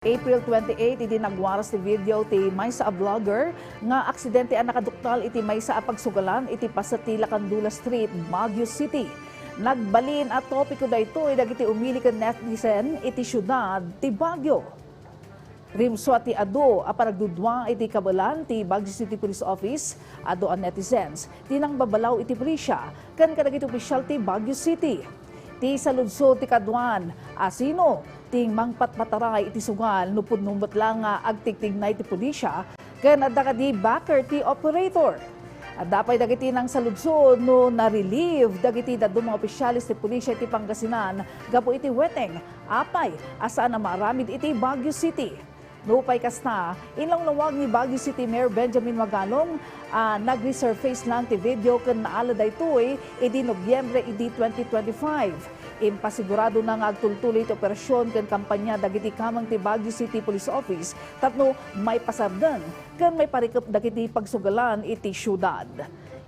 April 28, iti nagwaras ti video ti maysa a vlogger nga aksidente ang nakaduktal iti maysa a pagsugalan iti pasatila Candula Street, Baguio City. Nagbalin at topiko daytoy dagiti umili ken netizen iti syudad ti Baguio. Rimso ti adu a panagdudwang iti kabalan ti Baguio City Police Office adu an netizens tinang babalaw iti pulisya ken kadagiti opisyal ti Baguio City. Ti saludsod ti kadwan asino ting mangpatpataray iti sugal nupod numot lang nga agtigtignay ti pulisya ken adda kadi backer ti operator. Dapay dagiti nang saludsod no na-relieve dagiti dadum mga opisyalis ti pulisya iti Pangasinan gapu iti weteng apay asaan na maaramid iti Baguio City. Nupay kasta, ilang lawag ni Baguio City Mayor Benjamin Magalong nag-resurface lang ti video ken naala daytoy iti Nobyembre iti 2025. Impasigurado na nga agtultuloy iti operasyon ken kampanya dagiti kamang ti Baguio City Police Office tapno may pasarden ken may parikep dagiti pagsugalan iti syudad.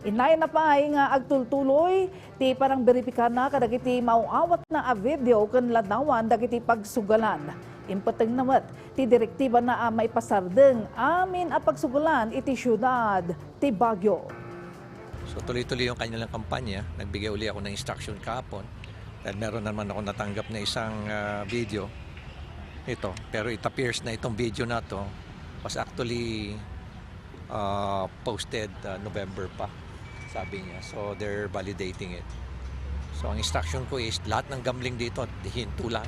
Inay na pa nga agtultuloy ti parang beripikar na kadagiti mauawat na a video ken ladawan dagiti pagsugalan. Impateng nawat ti direktiba na may pasardeng amin a pagsugalan iti syudad ti Baguio. So tuloy-tuloy yung kanilang kampanya. Nagbigay uli ako ng instruction kahapon. Dahil meron naman ako natanggap na isang video ito. Pero it appears na itong video na to was actually posted November pa, sabi niya. So they're validating it. So ang instruction ko is lahat ng gambling dito, hinto lang.